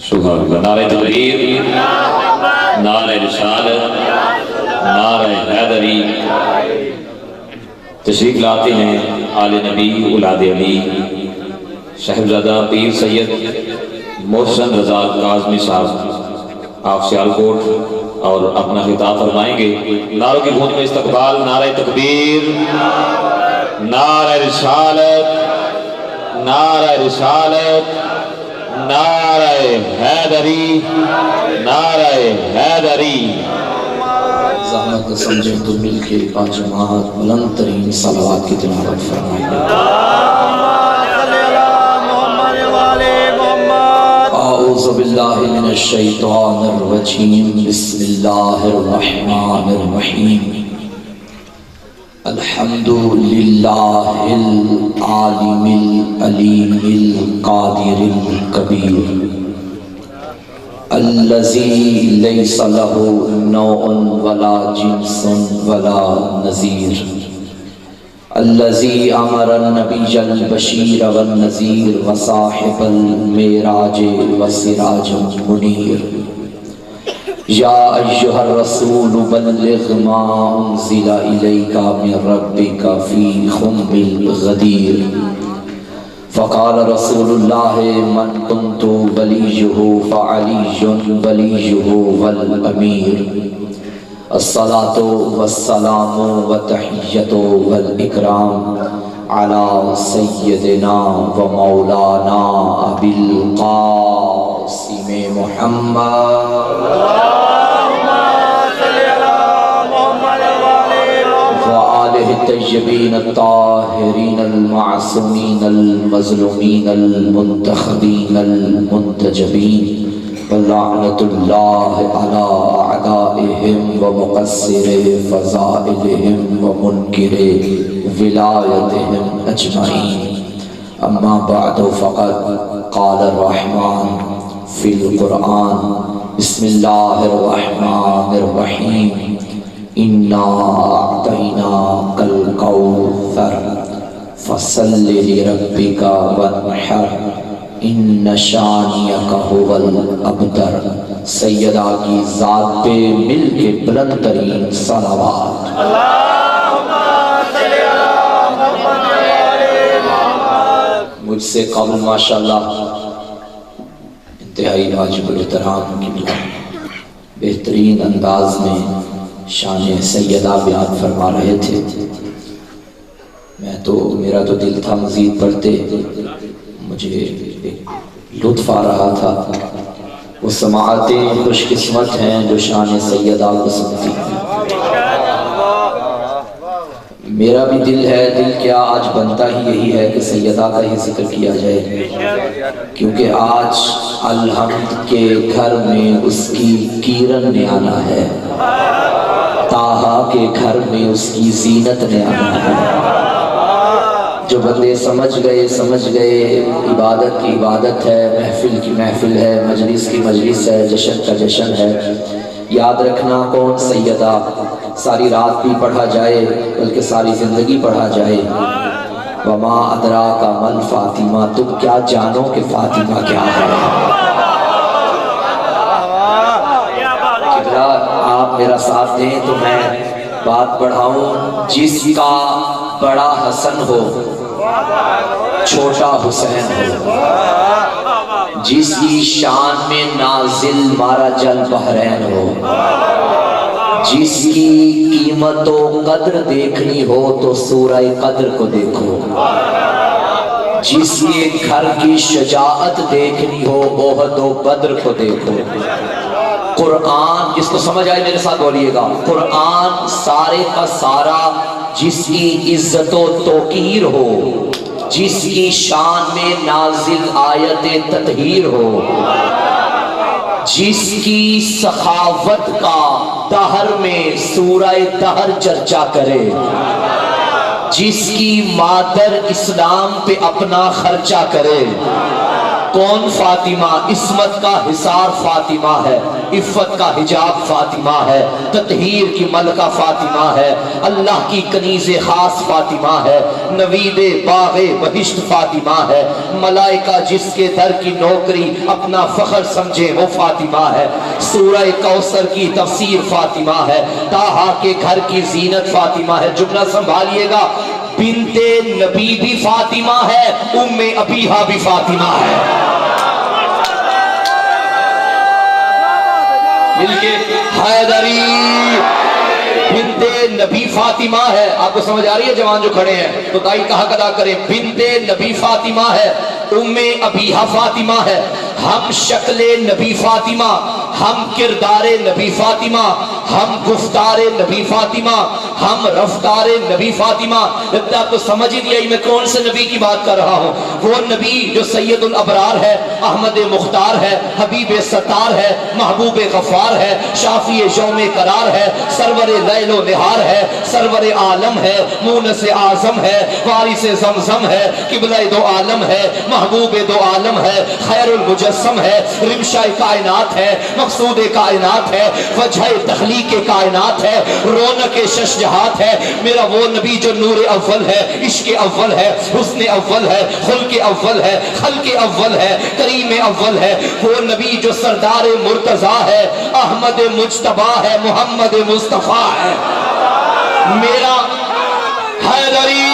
سبحان اللہ. نعرہ تکبیر، نعرہ رسالت، نعرہ حیدری. تشریف لاتے ہیں آل نبی اولاد علی صاحبزادہ پیر سید محسن رضا کاظمی صاحب، آپ سیالکوٹ، اور اپنا خطاب فرمائیں گے. نعروں کی گونج میں استقبال. نعرہ تکبیر، نعرہ رسالت، نعرہ رسالت، نعرہ حیدری، نعرہ حیدری. زحمت سمجھیں تو مل کے باجماعت بلند ترین صلوات کی تلاوت فرمائیں. اعوذ باللہ من الشیطان الرجیم. بسم اللہ الرحمن الرحیم. الحمد للہ العالم العلیم القادر الکبیر الذی لیس لہ نوع ولا جنس ولا نظیر الذی امر النبی البشیر والنذیر وصاحب المعراج وسراج منیر. یا ایہا الرسول بلغ ما انزل الیک من ربک فی خم الغدیر. فقال رسول اللہ من کنت ولیہ فعلی ولیہ والامیر. الصلاة والسلام والتحیۃ والاکرام علی سیدنا و مولانا ابی القاسم محمد وآلہ الطیبین الطاہرین المعصومین المظلومین المنتخبین المنتجبین. ولعنت اللہ علی اعدائہم ومقصر فضائلہم ومنکر ولایتہم اجمعین. اما بعد فقد قال الرحمن فی القرآن. بسم اللہ الرحمن الرحیم. انا اعطیناک الکوثر فصل لربک وانحر ان شانیک هو الابتر. سیدہ کی ذات پہ مل کے بلند ترین صلوات. مجھ سے قبل ماشاءاللہ انتہائی واجب الاحترام قبلہ بہترین انداز میں شان سیدہ بیان فرما رہے تھے. میرا تو دل تھا مزید پڑھتے، مجھے لطف آ رہا تھا. وہ سماعتیں خوش قسمت ہیں جو شان سیدہ کو سنتی ہیں. میرا بھی دل ہے، دل کیا آج بنتا ہی یہی ہے کہ سیدہ کا ہی ذکر کیا جائے، کیونکہ آج الحمد کے گھر میں اس کی کرن نے آنا ہے، طٰہٰ کے گھر میں اس کی زینت نے آنا ہے. جو بندے سمجھ گئے عبادت کی عبادت ہے، محفل کی محفل ہے، مجلس کی مجلس ہے، جشن کا جشن ہے. یاد رکھنا کون سیدہ ساری رات بھی پڑھا جائے بلکہ ساری زندگی پڑھا جائے. وما ادراک من فاطمہ، تم کیا جانو کہ فاطمہ کیا ہے. آپ میرا ساتھ دیں تو میں بات بڑھاؤں. جس کا بڑا حسن ہو چھوٹا حسین ہو، جس کی شان میں نازل مارا جل بحرین ہو، جس کی قیمت و قدر دیکھنی ہو تو سورہ قدر کو دیکھو، جس کے گھر کی شجاعت دیکھنی ہو احد و بدر کو دیکھو. قرآن جس کو سمجھ آئے میرے ساتھ بولیے گا. قرآن سارے کا سارا جس کی عزت و توقیر ہو، جس کی شان میں نازل آیت تطہیر ہو، جس کی سخاوت کا دہر میں سورہ دہر چرچا کرے، جس کی مادر اسلام پہ اپنا خرچہ کرے، کون فاطمہ؟ عصمت کا حصار فاطمہ ہے، عفت کا حجاب فاطمہ ہے، تطہیر کی ملکہ فاطمہ ہے، اللہ کی کنیز خاص فاطمہ ہے، نوید باغ بہشت فاطمہ ہے، ملائکہ جس کے در کی نوکری اپنا فخر سمجھے وہ فاطمہ ہے، سورہ کوثر کی تفسیر فاطمہ ہے، طٰہٰ کے گھر کی زینت فاطمہ ہے۔ جملہ سنبھالیے گا، بنت نبی بھی فاطمہ ہے، ام ابیہا بھی فاطمہ ہے۔ مل کے حیدری بنت نبی فاطمہ ہے۔ آپ کو سمجھ آ رہی ہے جوان جو کھڑے ہیں تو دائی کہا ادا کریں، بنت نبی فاطمہ ہے، ام ابیہا فاطمہ ہے۔ ہم شکل نبی فاطمہ، ہم کردار نبی فاطمہ، ہم گفتار نبی فاطمہ، ہم رفتار نبی فاطمہ۔ جب آپ کو سمجھ ہی نہیں آئی میں کون سے نبی کی بات کر رہا ہوں، وہ نبی جو سید الابرار ہے، احمد مختار ہے، حبیب ستار ہے، محبوب غفار ہے، شافی یوم قرار ہے، سرور لیل و نہار ہے، سرور عالم ہے، مونس اعظم ہے، وارث زمزم ہے، قبلہ دو عالم ہے، محبوب دو عالم ہے، خیر المجسم ہے، رمشہ کائنات ہے، مقصود کائنات ہے، وجہ تخلیق کائنات ہے، رونق ششجہات ہے۔ میرا وہ نبی جو نور اول ہے، عشق اول ہے، حسن اول ہے، خلق اول ہے، خلق اول ہے، کریم اول ہے، وہ نبی جو سردار مرتضیٰ ہے، احمد مجتبیٰ ہے، محمد مصطفیٰ ہے۔ میرا حیدری،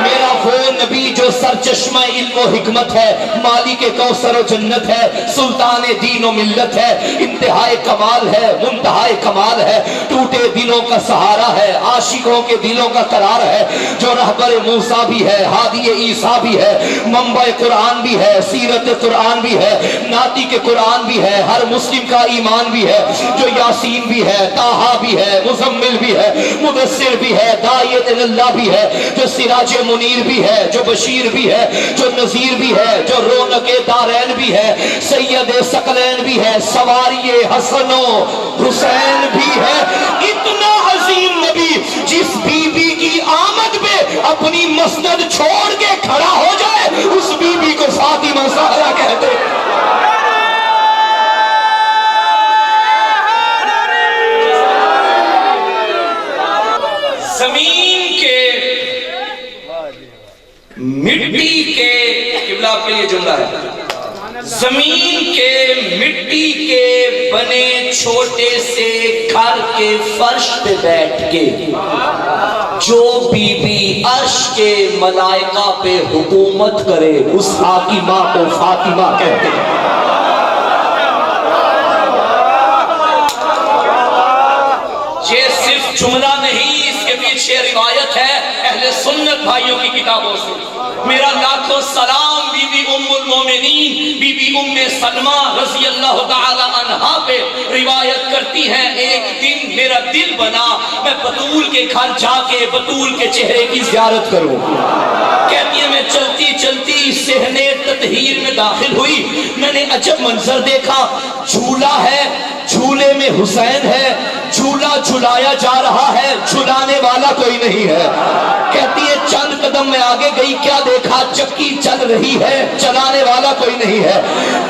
میرا وہ نبی جو سرچشمہ علم و حکمت ہے، مالک کوثر و جنت ہے، سلطان دین و ملت ہے، انتہائے کمال ہے، منتہائے کمال ہے، ٹوٹے دلوں کا سہارا ہے، عاشقوں کے دلوں کا قرار ہے، جو رہبر موسیٰ بھی ہے، ہادی عیسیٰ بھی ہے، منبع قرآن بھی ہے، سیرت قرآن بھی ہے، ناطق کے قرآن بھی ہے، ہر مسلم کا ایمان بھی ہے، جو یاسین بھی ہے، طٰہٰ بھی ہے، مزمل بھی ہے، مدثر بھی ہے، داعی اللہ بھی ہے، جو سراج منیر بھی ہے، جو بشیر بھی ہے، جو نذیر بھی ہے، جو رونق دارین بھی ہے، سید ثقلین بھی ہے، سواری حسن و حسین بھی ہے۔ اتنا عظیم نبی جس بی بی کی آمد پہ اپنی مسند چھوڑ کے کھڑا ہو جائے، اس بی بی کو فاطمہ زہرا کہتے ہیں۔ زمین کے مٹی کے، قبلہ آپ کے لیے جملہ ہے، زمین کے مٹی کے بنے چھوٹے سے گھر کے فرش پہ بیٹھ کے جو بی بی عرش کے ملائکہ پہ حکومت کرے، اس حاکمہ کو فاطمہ کہتے ہیں۔ یہ صرف جملہ نہیں، اس کے پیچھے روایت ہے اہل سنت بھائیوں کی کتابوں سے۔ میرا لاکھوں سلام بی بی ام المومنین بی بی ام سلمہ رضی اللہ تعالی عنہا پہ روایت کرتی ہیں، ایک دن میرا دل بنا میں بطول کے گھر جا کے بطول کے چہرے کی زیارت کروں۔ کہتی ہے میں چلتی چلتی صحنِ تطہیر میں داخل ہوئی، میں نے عجب منظر دیکھا، جھولا ہے، جھولے میں حسین ہے، جھولا جھلایا جا رہا ہے، جھلانے والا کوئی نہیں ہے۔ کہتی ہے چند قدم میں آگے گئی، کیا دیکھا؟ چکی چل رہی ہے، چلانے والا کوئی نہیں ہے۔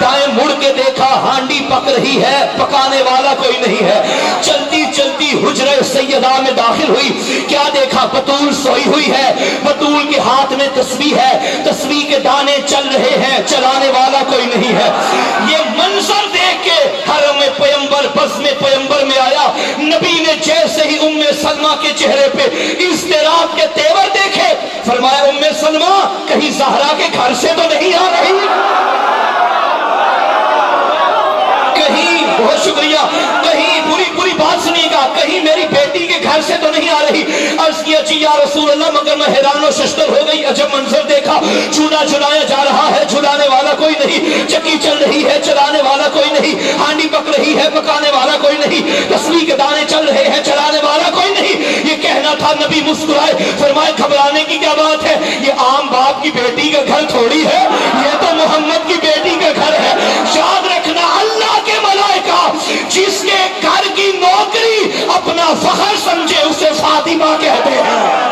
دائیں مڑ کے دیکھا، ہانڈی پک رہی ہے، پکانے والا کوئی نہیں ہے۔ چلتی چلتی حجرہ سیدہ میں داخل ہوئی، کیا دیکھا؟ بطول سوئی ہوئی ہے، بطول کے ہاتھ میں تسبیح ہے، تسبیح کے دانے چل رہے ہیں، چلانے والا کوئی نہیں ہے۔ یہ منظر دیکھ کے حرم پیمبر، بزم پیمبر میں آیا، نبی نے جیسے ہی ام سلمہ کے چہرے پہ اضطراب کے تیور دیکھے، فرمایا ام سلمہ کہیں زہرا کے گھر سے تو نہیں آ رہی؟ کہیں، بہت شکریہ، کہیں پوری بات سنیے گا، کہیں میری بیٹی کے گھر سے تو نہیں آ رہی؟ عرض کیا جی یا رسول اللہ، مگر میں حیران و ششدر ہو گئی، عجب منظر دیکھا، چولہا جلایا جا رہا ہے، جلانے والا کوئی نہیں، چکی چل رہی ہے، چلانے والا کوئی نہیں، ہانڈی پک رہی ہے، پکانے والا کوئی نہیں، تسبیح کے دانے چل رہے ہیں، چلانے والا کوئی نہیں۔ یہ کہنا تھا، نبی مسکرائے، فرمائے گھبرانے کی کیا بات ہے، یہ عام باپ کی بیٹی کا گھر تھوڑی ہے، یہ تو محمد کی بیٹی کا گھر ہے۔ یاد رکھنا، اللہ کے ملائکہ جس کے گھر کی نوکری اپنا فخر سمجھے اسے فاطمہ کہتے ہیں۔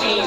3।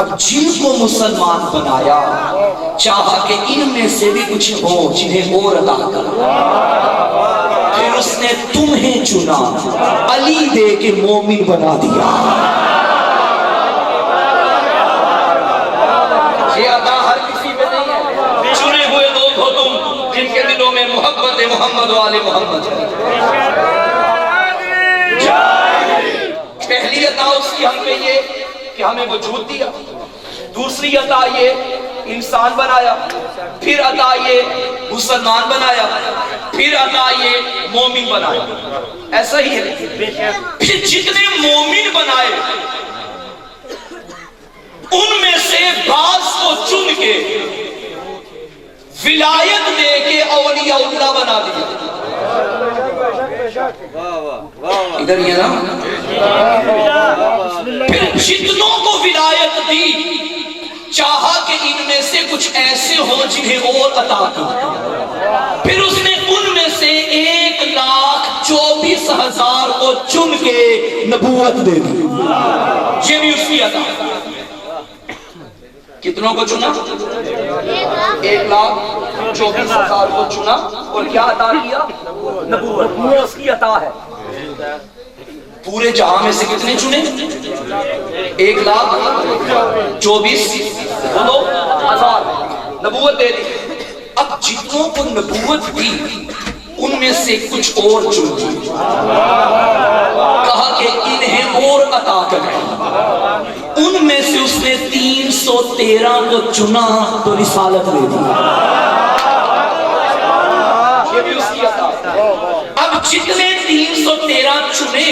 اب جن کو مسلمان بنایا چاہا کہ ان میں سے بھی کچھ ہو جنہیں اور عطا کر، پھر اس نے تمہیں چنا علی دے کے مومن بنا دیا۔ یہ عطا ہر کسی میں نہیں ہے، چنے ہوئے لوگ ہو تم جن کے دلوں میں محبت محمد و آل محمد ہے۔ پہلی عطا اس کی ہم پہ یہ کہ ہمیں وجود دیا، دوسری عطا یہ انسان بنایا، پھر عطا یہ مسلمان بنایا، پھر عطا یہ مومن بنایا۔ ایسا ہی ہے، پھر جتنے مومن بنائے ان میں سے بعض کو چن کے ولایت دے کے اولیاء اللہ بنا دیا۔ ادھر یہ نا، پھر جتنوں کو ولایت دی چاہا کہ ان میں سے کچھ ایسے ہوں جنہیں اور عطا کر، پھر اس نے ان میں سے 1,24,000 کو چن کے نبوت دے دی۔ یہ بھی اس کی عطا۔ کتنوں کو چنا؟ 1,24,000 کو چنا اور کیا عطا کیا؟ نبوت۔ یہ اس کی عطا ہے۔ پورے جہاں میں سے کتنے چنے؟ 1,24,000 نبوت دے دی۔ اب جتنوں کو نبوت دی ان میں سے کچھ اور چن دی، کہا کہ انہیں اور عطا کریں۔ ان میں سے اس نے 313 کو چنا تو رسالت دے دی۔ یہ بھی اس کی عطا۔ اب جتنے 313 چنے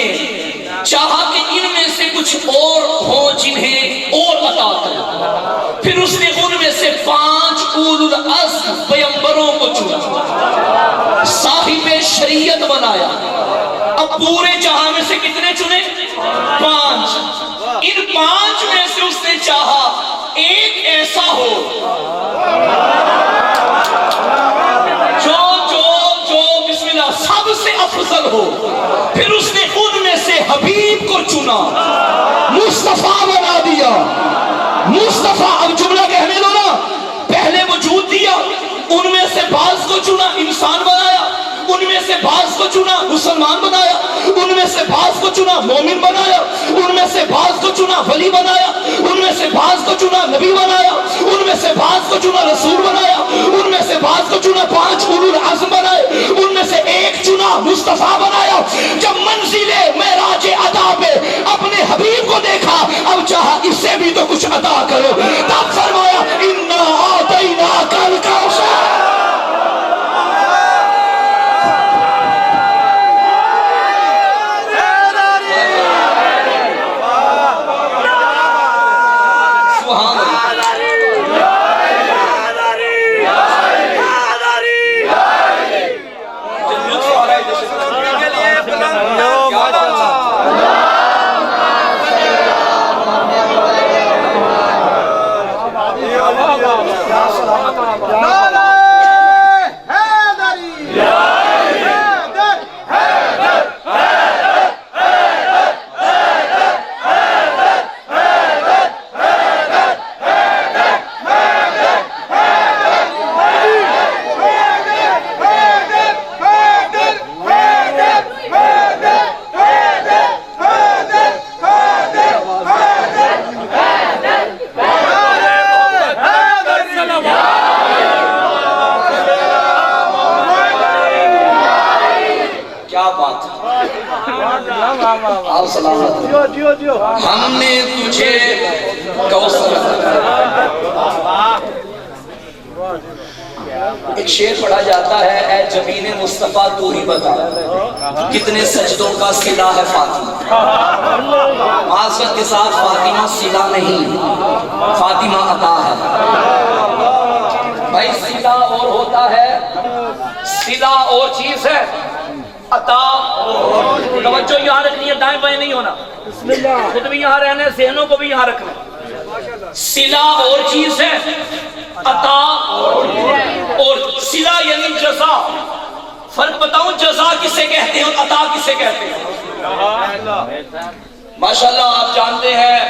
چاہا کہ ان میں سے کچھ اور ہوں جنہیں اور عطا کریں، پھر اس نے ان میں سے 5 اولو العزم پیغمبروں کو چنا، صاحب شریعت بنایا۔ اب پورے جہاں میں سے کتنے چنے؟ 5۔ ان 5 میں سے اس نے چاہا ایک ایسا ہو جو بسم اللہ سب سے افضل ہو، پھر اس نے ان میں سے حبیب کو چنا، مصطفیٰ بنا دیا۔ مصطفیٰ، اب جملہ کہنے دو نا، پہلے وجود دیا، ان میں سے بعض کو چنا انسان بنایا، ان میں سے بعض کو چنا مسلمان بنایا، ان میں سے بعض کو چنا مومن بنایا، ان میں سے بعض کو چنا ولی بنایا، ان میں سے بعض کو چنا نبی بنایا، ان میں سے بعض کو چنا رسول بنایا، ان میں سے بعض کو چنا 5 اولو العزم بنائے، ان میں سے ایک چنا مصطفیٰ بنایا۔ جب منزل معراج عطا پہ اپنے حبیب کو دیکھا، اب چاہا اس سے بھی تو کچھ عطا کرو، تب فرمایا اِنَّا أَعْطَيْنَاكَ الْكَوْثَرَ۔ ہم نے تجھے کوثر۔ ایک شعر پڑھا جاتا ہے، اے جبین مصطفیٰ تو ہی بتا کتنے سجدوں کا صلہ ہے فاطمہ۔ معذرت کے ساتھ فاطمہ صلہ نہیں، فاطمہ عطا ہے۔ بھائی صلہ اور ہوتا ہے، صلہ اور چیز ہے، عطا توجہ یہاں رکھنی ہے، دائیں بائیں نہیں ہونا، خود بھی یہاں رہنا ہے، ذہنوں کو بھی یہاں رکھنا ہے۔ صلہ اور چیز ہے، عطا اور صلہ یعنی جزا۔ فرق بتاؤں جزا کسے کہتے ہیں اور عطا کسے کہتے ہیں؟ ماشاءاللہ آپ جانتے ہیں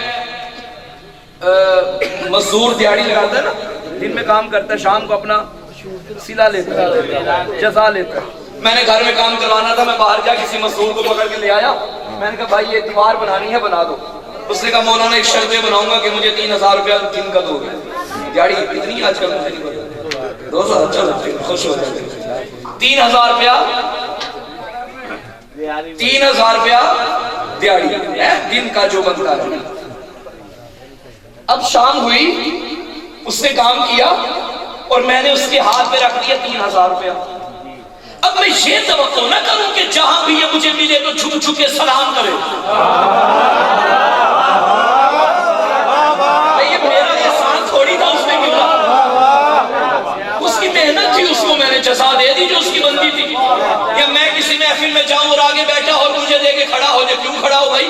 مزدور دیہڑی لگاتا ہے نا، دن میں کام کرتا ہے، شام کو اپنا سلا لیتا ہے، جزا لیتا ہے. میں نے گھر میں کام کروانا تھا، میں باہر جا کسی مزدور کو پکڑ کے لے آیا. میں نے کہا بھائی یہ دیوار بنانی ہے، بنا دو. اس نے کہا مولانا ایک شرط پہ بناؤں گا کہ مجھے 3000 روپیہ دن کا دو گے. دیہڑی اتنی آج کل مجھے نہیں پتا، 2000 چلو خوش ہو جاتے. 3000 روپیہ 3000 روپیہ دیہڑی دن کا جو بنتا ہے. اب شام ہوئی، اس نے کام کیا اور میں نے اس کے ہاتھ پہ رکھ دیا 3000 روپیہ. اب میں یہ توقع نہ کروں کہ جہاں بھی یہ مجھے ملے تو جھک جھک کے سلام کرے. یہ میرا احسان تھوڑی تھا اس نے کیا، اس کی محنت تھی، اس کو میں نے جزا دے دی جو اس کی بنتی تھی. یا میں کسی محفل میں جاؤں اور آگے بیٹھا اور مجھے دے کے کھڑا ہو جائے، کیوں کھڑا ہو بھائی؟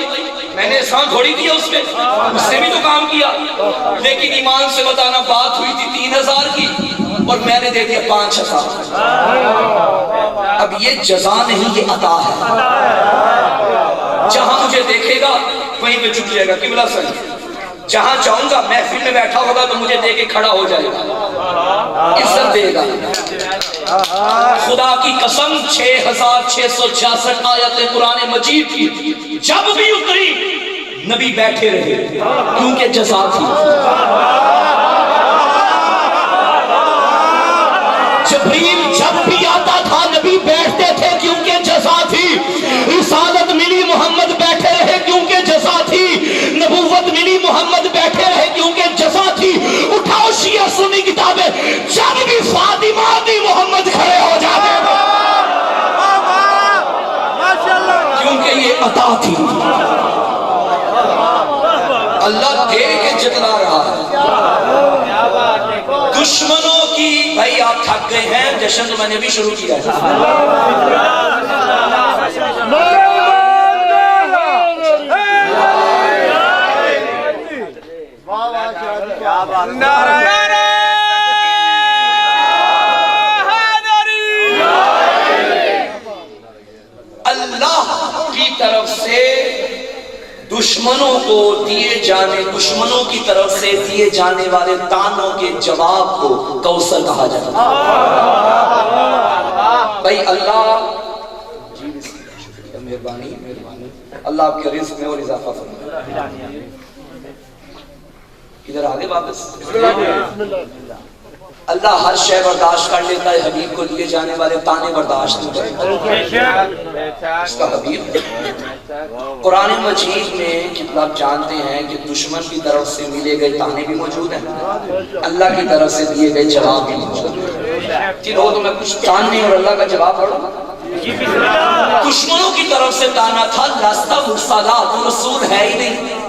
میں نے احسان تھوڑی کیا اس میں، اس نے بھی تو کام کیا. لیکن ایمان سے بتانا، بات ہوئی تھی 3000 کی اور میں نے دے دیا 5000. اب یہ جزا نہیں، یہ عطا ہے. جہاں مجھے دیکھے گا وہیں پہ جھک جائے گا. قبلہ صحیح، جہاں جاؤں گا محفل میں بیٹھا ہوگا تو مجھے دے کے کھڑا ہو جائے گا، عزت دے گا. خدا کی قسم 6666 آیت قرآن مجید کی جب بھی اتری نبی بیٹھے رہے کیونکہ جزا تھی. جبریل جب بھی آتا تھا نبی بیٹھتے تھے کیونکہ جزا تھی. رسالت ملی محمد بیٹھے رہے کیونکہ جزا تھی. نبوت ملی محمد بیٹھے رہے کیونکہ جزا تھی. اٹھاؤ شیعہ سنی کتابیں، جب بھی فاطمہ دی محمد کھڑے ہو جاتے تھے کیونکہ یہ عطا تھی. اللہ دے کے جتلا رہا ہے. دشمنوں کی، بھائی آپ تھک گئے ہیں، جشن تو میں نے بھی شروع کیا ہے. اللہ کی طرف سے دشمنوں کو دیے جانے، دشمنوں کی طرف سے دیے جانے والے تانوں کے جواب کو کوثر کہا جاتا ہے. بھائی اللہ جی مہربانی اللہ آپ کے رزق میں اور اضافہ فرمائے. ادھر آگے واپس. اللہ ہر شے برداشت کر لیتا ہے، حبیب کو دیے جانے والے تانے برداشت نہیں کرتا. اس کا حبیب قرآن مجید میں آپ جانتے ہیں کہ دشمن کی طرف سے ملے گئے تانے بھی موجود ہیں، اللہ کی طرف سے دیے گئے جواب بھی موجود ہیں. ہو تو میں کچھ تاننے اور اللہ کا جواب پڑھوں. دشمنوں کی طرف سے تانا تھا لَسْتَ مُرْسَلًا، تو رسول ہے ہی نہیں.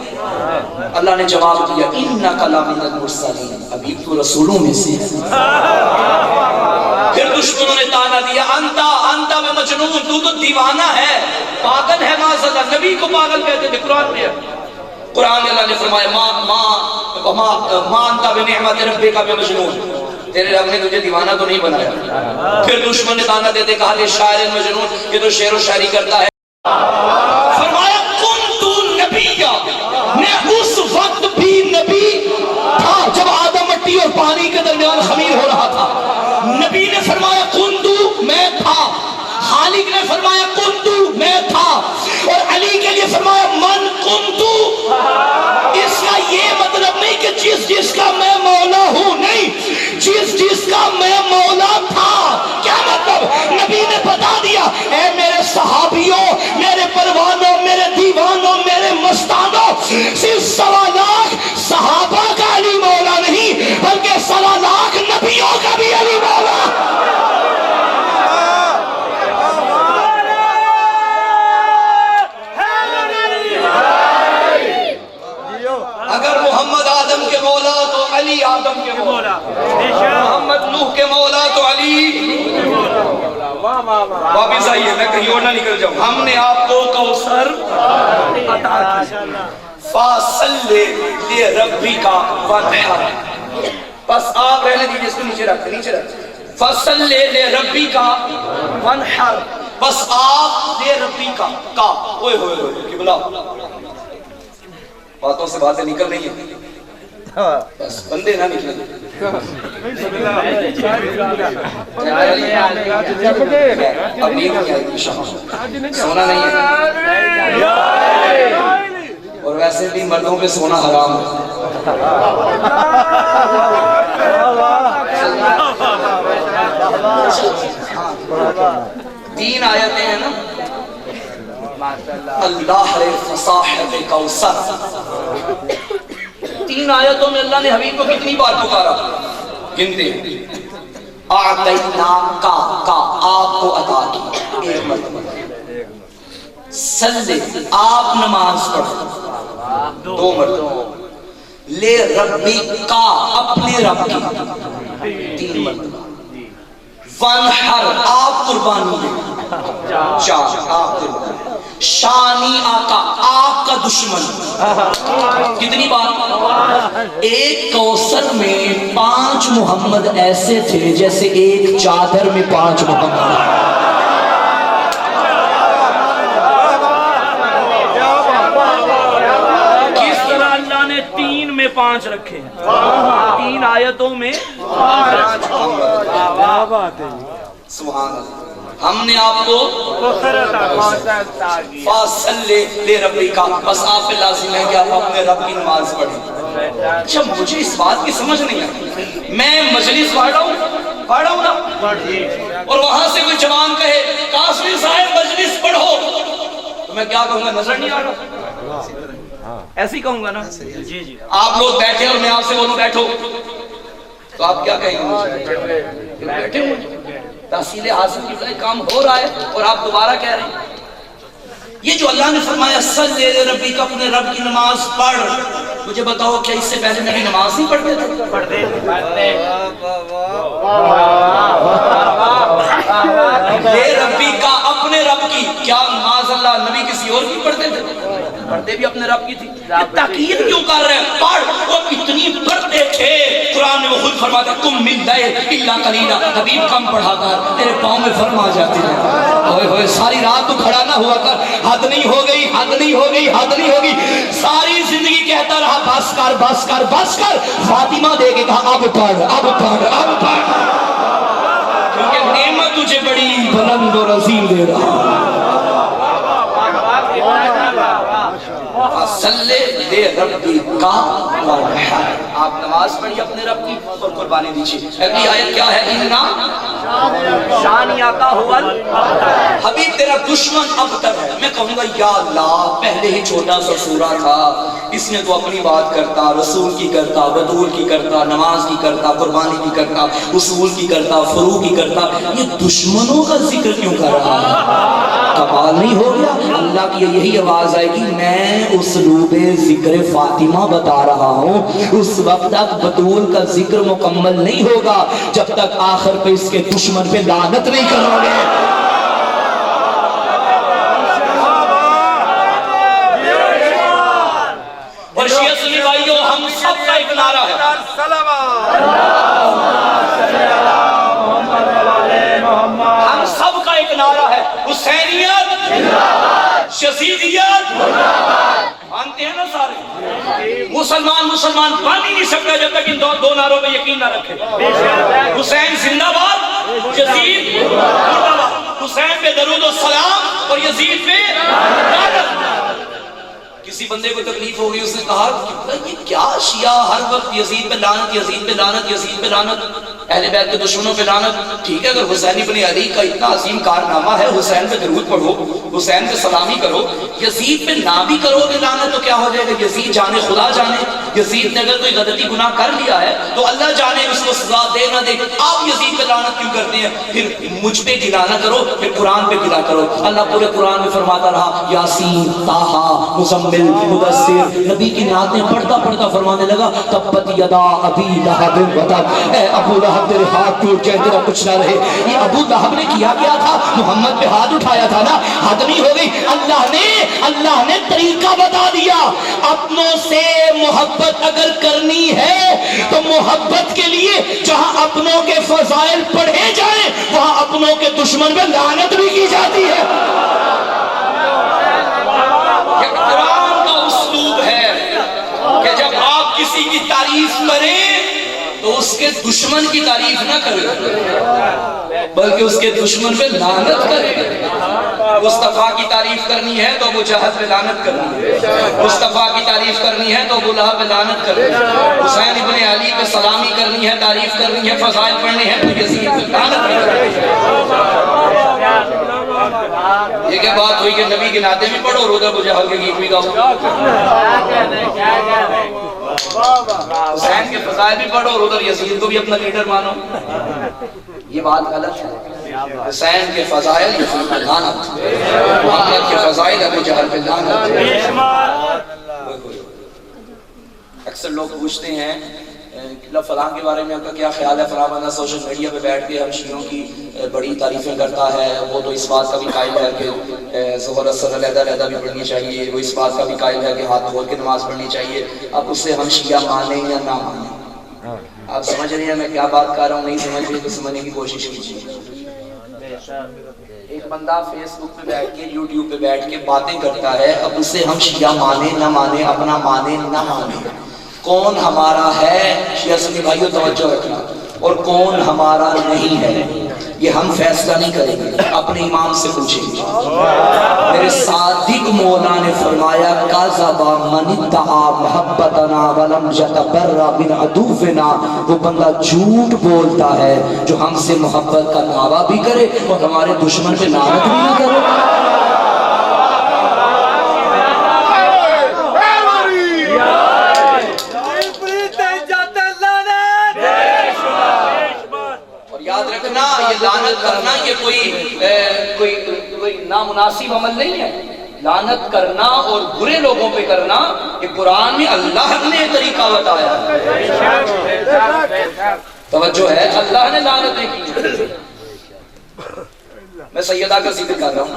اللہ نے جواب دیا اِنَّكَ لَمِنَ الْمُرْسَلِينَ، ابھی تو رسولوں میں سے ہے. پھر دشمنوں نے تانا دیا انتا میں مجنون، تو دیوانہ ہے، پاگل ہے. معاذ اللہ، نبی کو پاگل کہتے تھے. قرآن میں قرآن میں اللہ نے فرمایا ما انتا بنعمت ربک بمجنون، تیرے رب نے تجھے دیوانہ تو نہیں بنایا. پھر دشمن نے تانا دیتے کہا لے شاعر مجنون، یہ تو شعر و شاعری کرتا ہے. فرمایا کنت نبیہ، میں اس وقت بھی نبی تھا جب آدم مٹی اور پانی کے درمیان خمیر ہو رہا تھا. نبی نے فرمایا کنتو، میں تھا. خالق نے فرمایا کنتو، میں تھا. اور علی کے لیے فرمایا من کنتو. اس کا یہ مطلب نہیں کہ جس کا میں مولا ہوں، نہیں، جس کا میں مولا تھا. کیا مطلب؟ نبی نے بتا دیا اے میرے صحابیوں، میرے پروانوں، میرے دیوانوں، میرے مستانوں، صرف 1.25 لاکھ صحابہ کا علی مولا نہیں بلکہ 1.25 لاکھ نبیوں کا بھی علی مولا. اگر محمد آدم کے مولا تو علی آدم کے مولا، محمد نوح کے مولا تو علی. واپس آئیے، میں کہیں اور نہ نکل جاؤں. ہم نے آپ کو کوثر عطا کی. فَصَلِّ لِرَبِّكَ وَانْحَرْ. بس آپ رہنے دیجئے، اس کو نیچے رکھتے. فَصَلِّ لِرَبِّكَ وَانْحَرْ. بس آپ لِرَبِّكَ کا اوئے ہوئے ہوئے قبلہ، باتوں سے باتیں نکل رہی ہیں. بس بندے نہ نکلے. اب نیند نہیں آئے گی شام سونا نہیں ہے, اور ویسے بھی مردوں پہ سونا حرام ہے. تین آیتیں ہیں نا, اللہ فصاحت کوثر, تین آیتوں میں اللہ نے حبیب کو کتنی بار پکارا گنتے ہیں. اعطینا کا آپ کو عطا کی ایک مرتبہ, سجدے آپ نماز پڑھو دو مرتبہ, لے ربی کا اپنے رب کی تین مرتبہ, وانحر آپ قربانی دیں چار آپ قربانی, شانی آقا آپ کا دشمن کتنی بات. ایک کوثر میں 5 محمد ایسے تھے جیسے ایک چادر میں 5 محمد. کس طرح اللہ نے 3 میں 5 رکھے ہیں, 3 آیتوں میں. سبحان اللہ. ہم نے آپ کو فاصلے لے ربی کا, بس آپ پہ لازم ہے کہ آپ اپنے رب کی نماز پڑھیں. اچھا مجھے اس بات کی سمجھ نہیں آئی, میں مجلس پڑھ رہا ہوں نا, اور وہاں سے کوئی جوان کہے قاسمی صاحب مجلس پڑھو, تو میں کیا کہوں گا, نظر نہیں آ رہا, ایسے ہی کہوں گا نا. جی جی, آپ لوگ بیٹھے اور میں آپ سے بولوں بیٹھو, تو آپ کیا کہیں گے, بیٹھے ہوں. تحصیل حاصل کی بجائے کام ہو رہا ہے اور آپ دوبارہ کہہ رہے ہیں. یہ جو اللہ نے فرمایا صلی ربی کا اپنے رب کی نماز پڑھ, مجھے بتاؤ کیا اس سے پہلے نبی نماز نہیں پڑھتے تھے؟ لے ربی کا اپنے رب کی, کیا معاذ اللہ نبی کسی اور کی پڑھتے تھے؟ پڑھتے بھی اپنے رب کی تھی. تاکید کیوں کر رہے ہیں, پڑھ, وہ اتنی پڑھتے تھے. قرآن میں وہ خود فرماتا کم من الليل الا قليلا, حبیب کم پڑھا کر تیرے پاؤں میں فرم آ جاتے ہیں. ہوئے ہوئے ساری رات تو کھڑا نہ ہوا کر, حد نہیں ہو گئی, حد نہیں ہو گئی, حد نہیں ہوگی. ساری زندگی کہتا رہا بس کر بس کر بس کر. فاطمہ دے کے کہا اب پڑھ اب پڑھ اب پڑھ, کیونکہ نعمت تجھے بڑی بلند و عظیم دے رہا. صلی لے ربی کا وانحر, آپ نماز پڑھیے اپنے رب کی اور قربانی دیجیے. اگلی آیت کیا ہے, اننا شانی آقا ہوا حبیب تیرا دشمن ابتر ہے. میں کہوں گا یا اللہ, پہلے ہی چھوٹا سا سورہ تھا, اس نے تو اپنی بات کرتا, رسول کی کرتا, بدول کی کرتا, نماز کی کرتا, قربانی کی کرتا, اصول کی کرتا, فروع کی کرتا, یہ دشمنوں کا ذکر کیوں کر رہا ہے؟ کمال نہیں ہو گیا؟ اللہ کی یہی آواز آئے گی, میں اسلوب ذکر فاطمہ بتا رہا ہوں. اس وقت تک بطول کا ذکر مکمل نہیں ہوگا جب تک آخر پہ اس کے دشمن پہ لعنت نہیں کرو گے. اور شیعہ سنی بھائیو, ہم سب کا ایک نعرہ ہے, ہم سب کا ایک نعرہ ہے, حسینیت شزیدیت. مانتے ہیں نا سارے مسلمان بن ہی نہیں سکتا جب تک ان دو نعروں میں یقین نہ رکھے. حسین زندہ باد, یزید مردہ باد. حسین پہ درود و سلام اور یزید پہ لعنت. کسی بندے کو تکلیف ہو گئی, اس نے کہا یہ کیا شیعہ ہر وقت یزید پہ لعنت, یزید پہ لعنت, یزید پہ لعنت, اہل بیت کے دشمنوں پہ لعنت. ٹھیک ہے, اگر حسین ابن علی کا اتنا عظیم کارنامہ ہے, حسین پہ درود پڑھو, حسین پہ سلامی کرو, یزید پہ نہ بھی کرو گے لعنت تو کیا ہو جائے گا؟ یزید جانے, خدا جانے, یزید نے اگر کوئی غلطی گناہ کر لیا ہے تو اللہ جانے اس کو سزا دے نہ دے. آپ یزید پہ لعنت کیوں کرتے ہیں؟ پھر مجھ پہ گلا نہ کرو, پھر قرآن پہ گلا کرو. اللہ پورے قرآن میں فرماتا رہا یاسین, طٰہٰ, مزمل, مدثر. نبی کی نعتیں پڑھتا پڑھتا فرمانے لگا تبت یدا ابی لہب وتب, اے ابو لہب تیرے ہاتھ ٹوٹ جائے, تیرا کچھ نہ رہے. یہ ابو لہب نے کیا کیا تھا؟ محمد پہ ہاتھ اٹھایا تھا نا. حد نہیں ہو گئی؟ اللہ نے طریقہ بتا دیا. اپنوں سے محبت اگر کرنی ہے تو محبت کے لیے جہاں اپنوں کے فضائل پڑھے جائیں وہاں اپنوں کے دشمن پہ لعنت بھی کی جاتی ہے. قرآن کا اسلوب ہے کہ جب آپ کسی کی تعریف تعریف کرے تو اس کے دشمن کی تعریف نہ کرے بلکہ اس کے دشمن پہ لعنت کرے. مصطفیٰ کی تعریف کرنی ہے تو ابو جہل پہ لعنت کرنی ہے, مصطفیٰ کی تعریف کرنی ہے تو ابو لہب پہ لعنت کرنی ہے, حسین ابن علی پہ سلامی کرنی ہے, تعریف کرنی ہے, فضائل پڑھنے ہیں تو یزید پہ لعنت کرنی ہے. یہ کیا بات ہوئی کہ نبی کے ناطے بھی پڑھو اور ادھر ابو جہل کے گیت بھی گاؤ, حسین کے فضائل بھی پڑھو اور ادھر یزید کو بھی اپنا لیڈر مانو. یہ بات غلط ہے. حسین کے فضائل یزید پہ لعنت, محمد کے فضائل ابو جہل پہ لعنت. اکثر لوگ پوچھتے ہیں فلاں کے بارے میں آپ کا کیا خیال ہے, فلاں بندہ سوشل میڈیا پہ بیٹھ کے ہم شیعوں کی بڑی تعریفیں کرتا ہے, وہ تو اس بات کا بھی قائل ہے کہ ظہر اثر علیحدہ علیحدہ بھی پڑھنی چاہیے, وہ اس بات کا بھی قائل ہے کہ ہاتھ دھو کے نماز پڑھنی چاہیے. اب اس سے ہم شیعہ مانیں یا نہ مانیں, آپ سمجھ رہے ہیں میں کیا بات کر رہا ہوں؟ نہیں سمجھ رہے تو سمجھنے کی کوشش کیجیے. ایک بندہ فیس بک پہ بیٹھ کے یوٹیوب پہ بیٹھ کے باتیں کرتا ہے, اب اس سے ہم شیعہ مانیں نہ مانیں, اپنا مانیں نہ مانیں, کون ہمارا ہے شیعہ سنی بھائیو توجہ رکھنا, اور کون ہمارا نہیں ہے یہ ہم فیصلہ نہیں کریں گے, اپنے امام سے پوچھیں گے. میرے صادق مولا نے فرمایا کذب من ادعا محبتنا ولم یتبرأ من عدونا, وہ بندہ جھوٹ بولتا ہے جو ہم سے محبت کا دعویٰ بھی کرے اور ہمارے دشمن پہ لعنت بھی نہ کرے. یہ لعنت کرنا یہ کوئی نامناسب عمل نہیں ہے. لعنت کرنا اور برے لوگوں پہ کرنا یہ قرآن میں اللہ نے طریقہ بتایا ہے. توجہ ہے, اللہ نے لعنتیں کی. میں سیدہ کا ذکر کر رہا ہوں,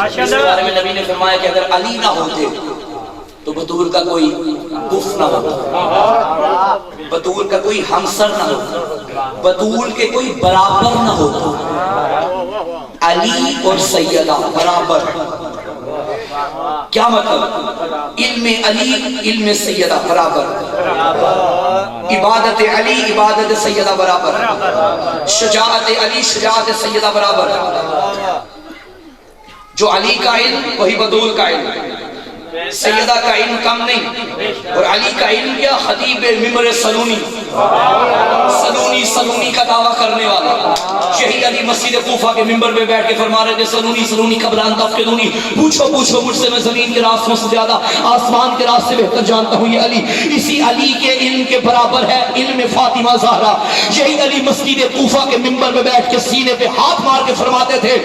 اس کے بارے میں نبی نے فرمایا کہ اگر علی نہ ہوتے تو بطول کا کوئی کف نہ ہوتا, بطول کا کوئی ہمسر نہ ہوتا, بطول کے کوئی برابر نہ ہوتا. علی اور سیدہ برابر, کیا مطلب؟ علم علی علم سیدہ برابر, عبادت علی عبادت سیدہ برابر, شجاعت علی شجاعت سیدہ برابر. جو علی کا علم وہی بطول کا علم, سیدہ کا علم کم نہیں. اور علی کا علم کیا؟ خطیب ممبر سلونی, سلونی کا دعویٰ کرنے والا. یہی علی مسجد کوفہ کے ممبر پہ بیٹھ کے فرما رہے تھے سلونی قبلان تفقدونی, پوچھو مجھ سے, میں زمین کے راستوں سے زیادہ آسمان کے راستے بہتر جانتا ہوں. یہ علی, اسی علی کے علم کے برابر ہے علم فاطمہ زہرا. یہی علی مسجد کوفہ کے ممبر پہ بیٹھ کے سینے پہ ہاتھ مار کے فرماتے تھے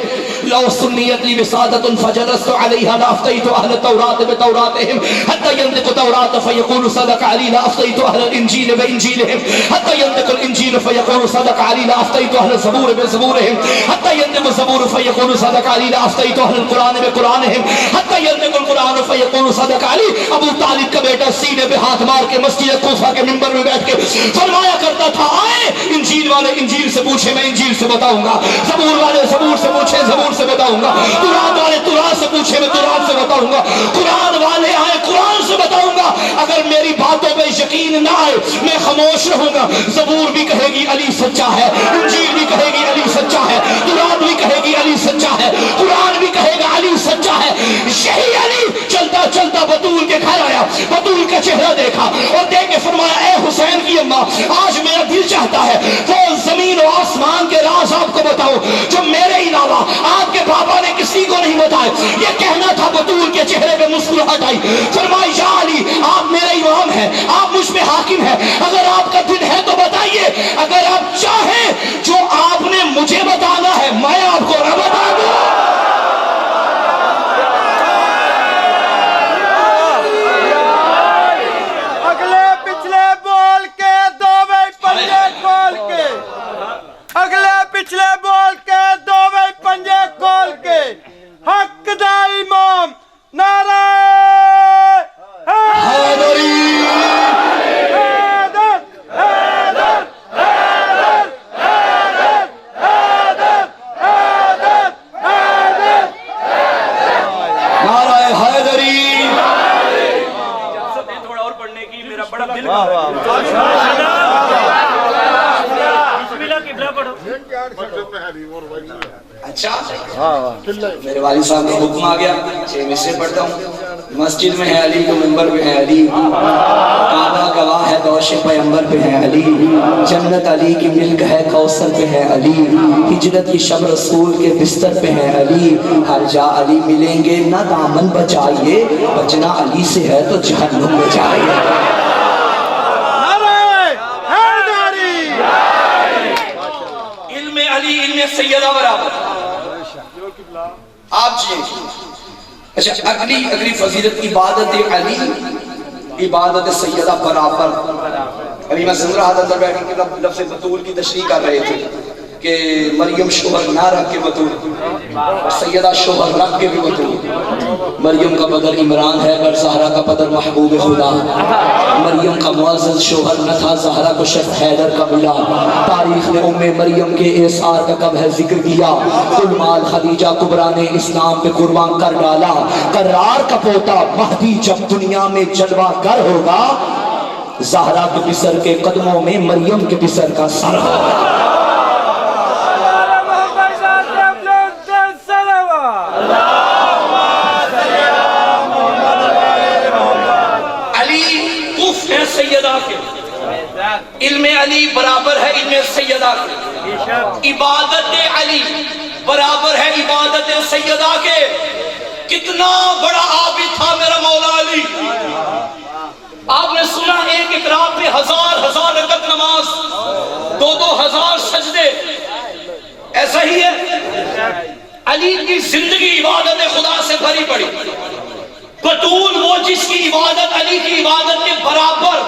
لو سنیت لی وسادت فجلست علیہا لافتیت اہل التورات بتوراتہم حتی ینطق التورات فیقول صدق علی لافتیت اہل الانجیل بانجیلہم حتی ینطق الانجیل فیقول صدق علی لافتیت اہل الزبور بزبورہم حتی ینطق الزبور فیقول صدق علی لافتیت اہل القرآن بقرآنہم حتی ینطق القرآن فیقول صدق علی. ابو طالب کا بیٹا سینے پہ ہاتھ مار کے مسجد کوفہ کے ممبر میں بیٹھ کے فرمایا کرتا تھا آئے انجیل والے انجیل سے پوچھے, میں انجیل سے بتاؤں گا. زبور والے زبور سے پوچھے, زبور سے بتاؤں گا. قرآن والے قرآن سے پوچھے, میں قرآن سے بتاؤں گا. قرآن والے آئے, قرآن سے بتاؤں گا. اگر میری باتوں پہ یقین نہ آئے میں خاموش رہوں گا. زبور بھی کہے گی علی سچا ہے, انجیل بھی کہے گی علی سچا ہے, قرآن بھی کہے گی علی سچا ہے, قرآن بھی کہے گا علی سچا ہے. یہی علی چلتا چلتا بطول کے گھر آیا, بطول کا چہرہ دیکھا اور دیکھ کے فرمایا اے حسین کی اماں, آج میرا دل چاہتا ہے وہ زمین و آسمان کے راز آپ کو بتاؤ جو میرے علاوہ آپ کے بابا نے کسی کو نہیں بتائے. یہ کہنا تھا, بطول کے چہرے پہ مسکراہٹ آئی. فرمایا یا علی آپ میرے امام ہیں, آپ مجھ پہ حاکم ہیں, اگر آپ کا دل ہے تو بتائیے, اگر آپ چاہیں جو آپ نے مجھے بتانا ہے میں آپ کو نہ بتا دوں. اگلے پچھلے بول کے دو بھائی پنجے کھول کے, اگلے پچھلے بول کے دو بھائی پنجے کھول کے, حق دا امام نعرہ حیدری, حیدر حیدر حیدر حیدر حیدر میرے والد صاحب کا حکم آ گیا 6 مصرے پڑھتا ہوں. مسجد میں ہے علی تو منبر پہ ہے علی, کعبہ گواہ ہے دوش پیغمبر پہ ہے علی, جنت علی کی ملک ہے کوثر پہ ہے علی, ہجرت کی شب رسول کے بستر پہ ہے علی, ہر جا علی ملیں گے نہ دامن بچائیے, بچنا علی سے ہے تو جہنم میں جائیے. علم علی علم سیدہ برابر. آپ جی اچھا اگلی فضیلت عبادت علی عبادت سیدہ برابر. ابھی میں سن رہا تھا اندر بیٹھ کے لفظ بطول کی تشریح کر رہے تھے کہ مریم شوہر نہ رکھ کے بطول, سیدہ شوہر رکھ کے بھی بطول. مریم کا بدر عمران ہے پر زہرا کا بدر محبوب خدا. مریم کا معزز شوہر نہ تھا, زہرا کو شیخ حیدر کا ملا. تاریخ نے ام مریم کے احسار کا کب ہے ذکر کیا, کل مال خدیجہ کبریٰ نے اسلام پہ قربان کر ڈالا. کرار کا پوتا مہدی جب دنیا میں جلوہ گر ہوگا, زہرا کے پسر کے قدموں میں مریم کے پسر کا سر ہوگا. سیدہ کے علم علی برابر ہے علم سیدہ کے, عبادت علی برابر ہے عبادت سیدہ کے. کتنا بڑا عابد تھا میرا مولا علی. آپ نے سنا ایک ایک رات میں 1000 رکعت نماز, 2000 سجدے, ایسا ہی ہے. علی کی زندگی عبادت خدا سے بھری پڑی. بطول وہ جس کی عبادت علی کی عبادت کے برابر.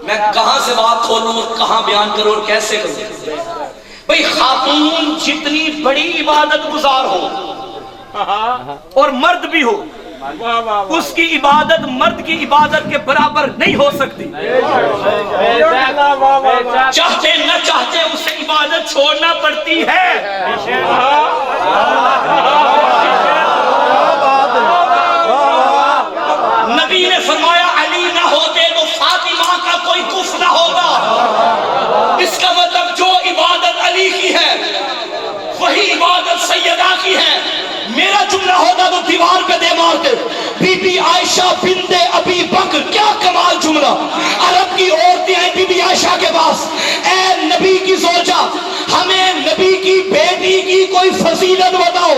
میں کہاں سے بات کھولوں اور کہاں بیان کروں اور کیسے کروں. بھئی خاتون جتنی بڑی عبادت گزار ہو اور مرد بھی ہو, اس کی عبادت مرد کی عبادت کے برابر نہیں ہو سکتی. چاہتے نہ چاہتے اسے عبادت چھوڑنا پڑتی ہے. نبی نے فرمایا علی نہ ہوتے تو فاطمہ کا کوئی کف نہ ہوگا. اس کا مطلب جو عبادت علی کی ہے وہی عبادت سیدہ کی ہے. میرا جملہ ہوتا تو دیوار پہ دے مارتے. بی بی عائشہ بنت ابی بکر, کیا کمال جملہ. عرب کی عورتیں ہیں بی بی عائشہ کے پاس, اے نبی کی زوجہ ہمیں نبی کی بیٹی کی کوئی فضیلت بتاؤ.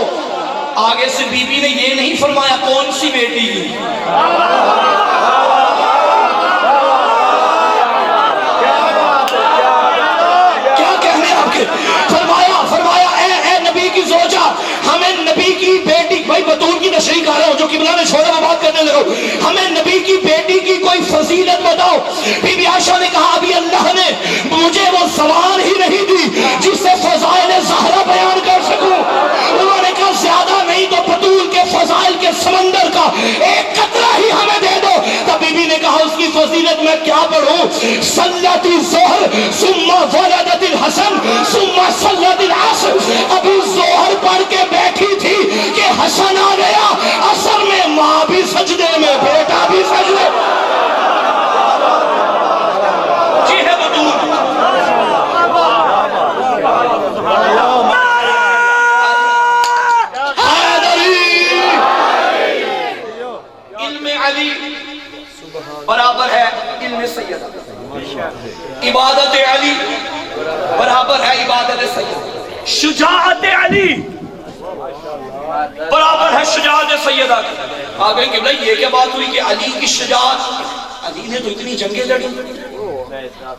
آگے سے بی بی نے یہ نہیں فرمایا کون سی بیٹی کی, کیا کہنے آپ کے, فرمایا اے نبی کی زوجہ ہمیں نبی کی بیٹی, بھائی بطول کی تشریح کر رہا ہوں جو قبلہ نے چھوڑا میں بات کرنے لگا, ہمیں نبی کی بیٹی کی کوئی فضیلت بتاؤ. بی بی عائشہ نے کہا ابھی اللہ نے مجھے وہ زبان ہی نہیں دی جس سے فضائل زہرا بیان کر سکوں. انہوں نے کہا زیادہ نہیں تو بطول کے فضائل کے سمندر کا ایک قطرہ ہی ہمیں دے دو. تب بی بی نے کہا اس کی فضیلت میں کیا پڑھوں. صلت الظہر ثم ولدت الحسن ثم صلت العصر. ابھی ظہر پڑھ کے بیٹھی تھی کہ حسن آ گیا, عصر میں ماں بھی سجدے میں بیٹا بھی سجدے. جی ہے بطول. علم علی برابر ہے علم سیدہ. عبادت علی برابر ہے عبادت سیدہ. شجاعت علی برابر ہے شجاعت سیدہ. آگے کہ بھئی یہ کیا بات ہوئی کہ علی کی شجاعت, علی نے تو اتنی جنگیں لڑی,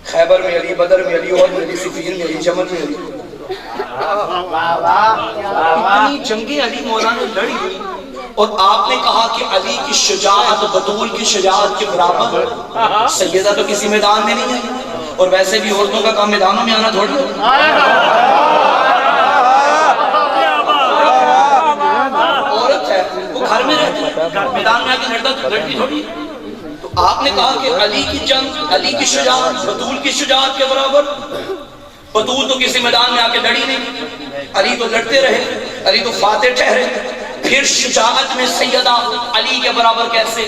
خیبر میں علی, بدر میں علی, احد میں علی, صفین میں علی, جمل میں علی, اتنی جنگیں علی مولا نے لڑی ہوئی. اور آپ نے کہا کہ علی کی شجاعت بطول کی شجاعت کے برابر. سیدہ تو کسی میدان میں نہیں ہے, اور ویسے بھی عورتوں کا کام میدانوں میں آنا تھوڑی عورت ہے, وہ گھر میں رہتی ہے, میدان میں آ کے لڑتی تھوڑی. تو آپ نے کہا کہ علی کی جنگ, علی کی شجاعت بطول کی شجاعت کے برابر. بطول تو کسی میدان میں آ کے لڑی نہیں, علی تو لڑتے رہے, علی تو فاتح ٹھہرے. پھر شجاعت میں سیدہ علی کے برابر کیسے.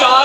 4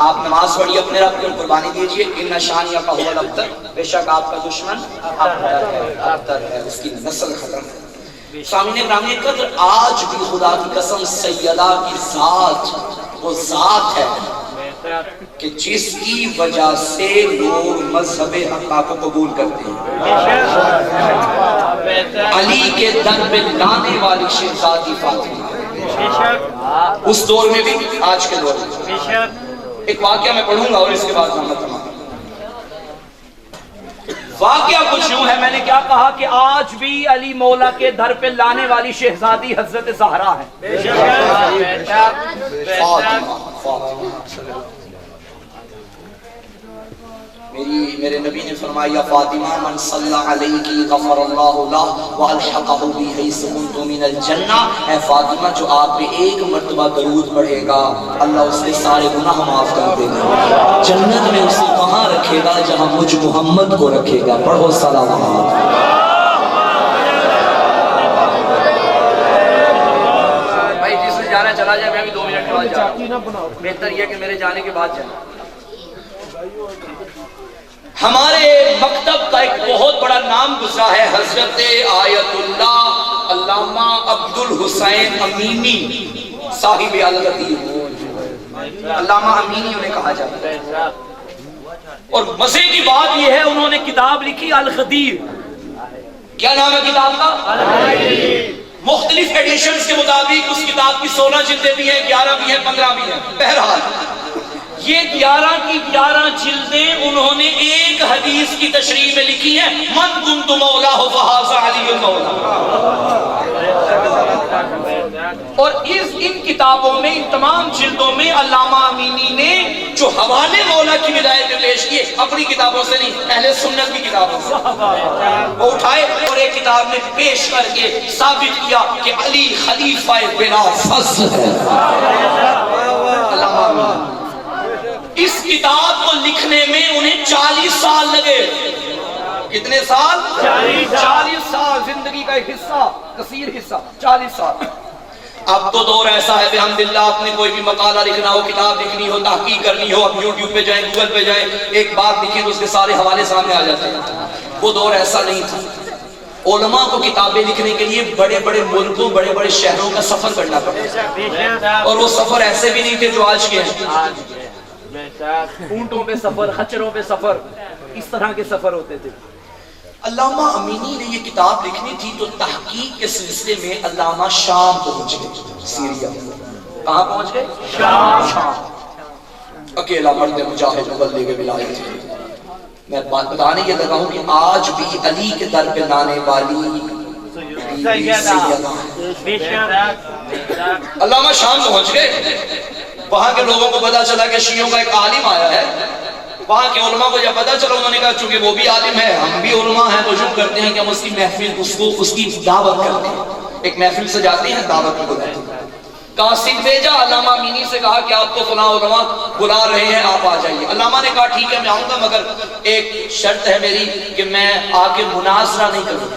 آپ نماز پڑھیے اپنے رب کی قربانی دیجیے. ان شانیہ کا هو الابتر, بے شک آپ کا دشمن ابتر ہے, اس کی نسل ختم ہے. سامنے گرامی قدر, آج بھی خدا کی قسم سیدہ کی ذات وہ ذات ہے کہ جس کی وجہ سے لوگ مذہب حقہ کو قبول کرتے ہیں. علی کے در پہ لانے والی شہزادی فاطمہ, اس دور میں بھی آج کے دور میں. ایک واقعہ میں پڑھوں گا اور اس کے بعد محمد تمام. واقعہ کچھ یوں ہے, میں نے کیا کہا کہ آج بھی علی مولا کے در پہ لانے والی شہزادی حضرت زہرا ہے. میرے نبی نے فرمایا فاطمہ من صلی علیہ غفر اللہ لہ والحقہ بی حیث کنت من الجنہ. اے فاطمہ, جو آپ پہ ایک مرتبہ درود پڑھے گا اللہ اس کے سارے گناہ معاف کر دے گا. جنت میں اسے وہاں رکھے گا جہاں مجھ محمد کو رکھے گا. پڑھو صلوات. بھائی جس سے جانا چلا جائے, میں بھی 2 منٹ کے بعد جاؤں, بہتر یہ کہ میرے جانے کے بعد جائیں. ہمارے مکتب کا ایک بہت بڑا نام گزرا ہے, حضرت آیت اللہ علامہ عبد الحسین امینی صاحب الغدیر. علامہ امینی انہیں کہا جاتا ہے. اور مزے کی بات یہ ہے, انہوں نے کتاب لکھی الغدیر. کیا نام ہے کتاب کا؟ مختلف ایڈیشنز کے مطابق اس کتاب کی 16 جلدیں بھی ہیں, 11 بھی ہیں, 15 بھی ہیں. بہرحال یہ 11 کی 11 جلدیں انہوں نے ایک حدیث کی تشریح میں لکھی ہیں, من کنت مولا فہذا علی المولا. اور ان کتابوں میں, ان تمام جلدوں میں علامہ امینی نے جو حوالے مولا کی ولایت میں پیش کیے, اپنی کتابوں سے نہیں, اہل سنت کی کتابوں سے وہ اٹھائے اور ایک کتاب میں پیش کر کے ثابت کیا کہ علی خلیفہ بلا فضل ہے. علامہ امینی اس کتاب کو لکھنے میں انہیں 40 سال لگے. کتنے سال؟ 40 سال. زندگی کا ایک حصہ, کثیر حصہ, 40 سال. اب تو دور ایسا ہے بحمدللہ, آپ نے کوئی بھی مقالہ لکھنا ہو, کتاب لکھنی ہو, تحقیق کرنی ہو, اب یوٹیوب پہ جائیں, گوگل پہ جائیں, ایک بات لکھیں تو اس کے سارے حوالے سامنے آ جاتے ہیں. وہ دور ایسا نہیں تھا. علماء کو کتابیں لکھنے کے لیے بڑے بڑے ملکوں, بڑے بڑے شہروں کا سفر کرنا پڑتا, اور وہ سفر ایسے بھی نہیں تھے جو آج کے ہیں. اونٹوں پہ سفر, خچروں پہ سفر, اس طرح کے سفر ہوتے تھے. علامہ امینی نے یہ کتاب لکھنی تھی تو تحقیق کے سلسلے میں علامہ شام پہنچ گئے, سیریا. کہاں پہنچ گئے؟ شام. اکیلا مرد مجاہد بلدے کے ولایت تھے. میں بات بتانے یہ لگا ہوں کہ آج بھی علی کے در پہ لانے والی علامہ شام پہنچ گئے. وہاں کے لوگوں کو پتا چلا کہ شیعوں کا ایک عالم آیا ہے. وہاں کے علماء کو جب پتا چلا, انہوں نے کہا چونکہ وہ بھی عالم ہے, ہم بھی علماء ہیں, تو شروع کرتے ہیں کہ ہم اس کی محفل, اس کی دعوت کرتے ہیں. ایک محفل سجاتے ہیں, دعوت کو بلاتے ہیں. قاصد بھیجا, علامہ امینی سے کہا کہ آپ کو فلاں علماء بلا رہے ہیں, آپ آ جائیے. علامہ نے کہا ٹھیک ہے میں آؤں گا, مگر ایک شرط ہے میری کہ میں آ کے مناظرہ نہیں کروں.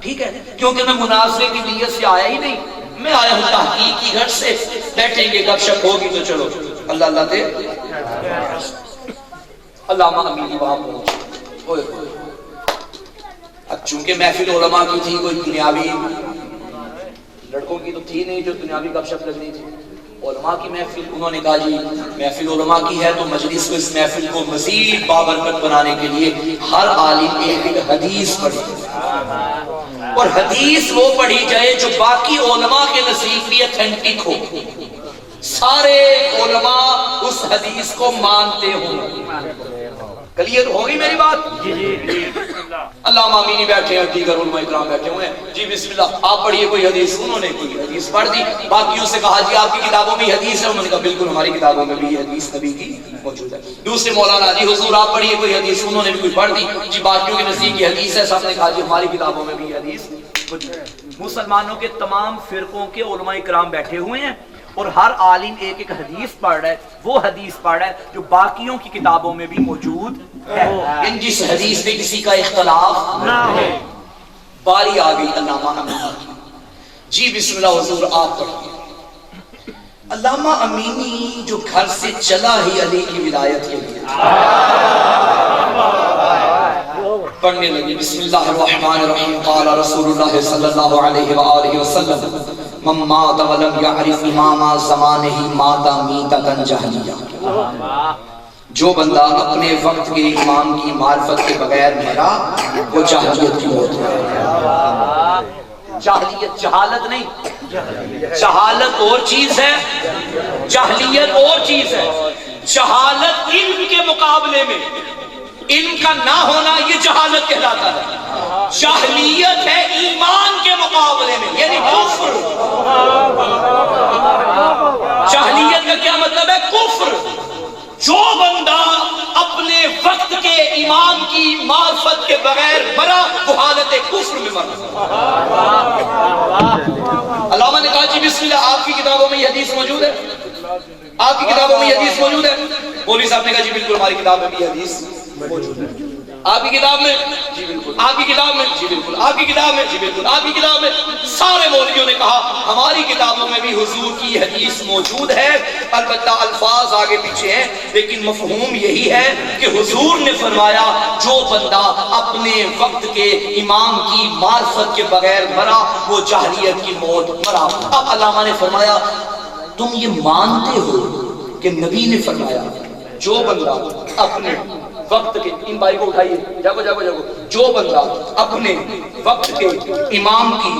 ٹھیک ہے, کیونکہ میں مناظرے کی نیت سے آیا ہی نہیں, میں آیا ہوں تحقیق کی گھر سے, بیٹھیں گے, گپ شپ ہوگی تو چلو اللہ اللہ دے. علامہ امینی وہاں پہنچے. اب چونکہ محفل علماء کی تھی, کوئی دنیاوی لڑکوں کی تو تھی نہیں جو دنیاوی گپ شپ کرنی تھی. علماء کی محفل, انہوں نے کہا جی محفل علماء کی ہے تو مجلس کو, اس محفل کو مزید بابرکت بنانے کے لیے ہر عالم ایک ایک حدیث پڑھے, اور حدیث وہ پڑھی جائے جو باقی علماء کے نزدیک بھی اتھینٹک ہو, سارے علماء اس حدیث کو مانتے ہوں. کلیئر ہوگی میری بات؟ علامہ امینی بیٹھے ہیں, دیگر علماء اکرام بیٹھے ہوئے ہیں. جی بسم اللہ, آپ پڑھیے کوئی حدیث. انہوں نے کوئی حدیث پڑھ دی. باقیوں سے کہا جی آپ کی کتابوں میں حدیث ہے. انہوں نے کہا بالکل ہماری کتابوں میں بھی حدیث نبی کی موجود ہے. دوسرے مولانا, جی حضور آپ پڑھیے کوئی حدیث. انہوں نے بھی کوئی پڑھ دی. جی باقیوں کے نزدیک کی حدیث ہے. سب نے کہا جی ہماری کتابوں میں بھی حدیث. مسلمانوں کے تمام فرقوں کے علماء اکرام بیٹھے ہوئے ہیں, اور ہر عالم ایک ایک حدیث پڑھ رہا ہے. وہ حدیث پڑھ رہا ہے جو باقیوں کی کتابوں میں بھی موجود ہے. ان جس حدیث میں کسی کا اختلاف نہ ہو. باری آ گئی علامہ امینی کی. جی بسم اللہ حضور آپ پڑھیے. علامہ امینی جو گھر سے چلا ہی علی کی ولایت کے لیے پڑھنے لگے بسم اللہ الرحمن الرحیم قال رسول اللہ صلی اللہ علیہ وآلہ وسلم من مات ولم یعرف امام زمانہ مات میتۃ جاہلیہ، جو بندہ اپنے وقت کے امام کی معرفت کے بغیر مرا وہ جاہلیت کی موت ہے۔ جاہلیت جہالت نہیں، جہالت اور چیز ہے، جاہلیت اور چیز ہے۔ جہالت علم کے مقابلے میں علم کا نہ ہونا یہ جہالت کہلاتا ہے، جاہلیت ہے ایمان کے مقابلے میں یعنی کفر۔ جاہلیت کا کیا مطلب ہے؟ کفر۔ جو بندہ اپنے وقت کے امام کی معرفت کے بغیر مرا وہ حالت کفر میں مرا۔ علامہ نے کہا جی بسم اللہ، آپ کی کتابوں میں یہ حدیث موجود ہے؟ آپ کی کتابوں میں یہ حدیث موجود ہے؟ مولوی صاحب نے کہا جی بالکل ہماری کتاب میں بھی حدیث موجود ہے۔ آپ کی کتاب میں؟ جی بالکل۔ آپ کی کتاب میں؟ جی بالکل۔ آپ کی کتاب میں؟ جی بالکل۔ آپ کی کتاب میں؟ سارے مولویوں نے کہا ہماری کتابوں میں بھی حضور کی حدیث موجود ہے، البتہ الفاظ آگے پیچھے ہیں، لیکن مفہوم یہی ہے کہ حضور نے فرمایا جو بندہ اپنے وقت کے امام کی معرفت کے بغیر مرا وہ جاہلیت کی موت مرا۔ اب علامہ نے فرمایا تم یہ مانتے ہو کہ نبی نے فرمایا جو بندہ اپنے وقت کے، ان بھائی کو اٹھائیے، جاگو جاگو جاگو، جو بندہ اپنے وقت کے امام کی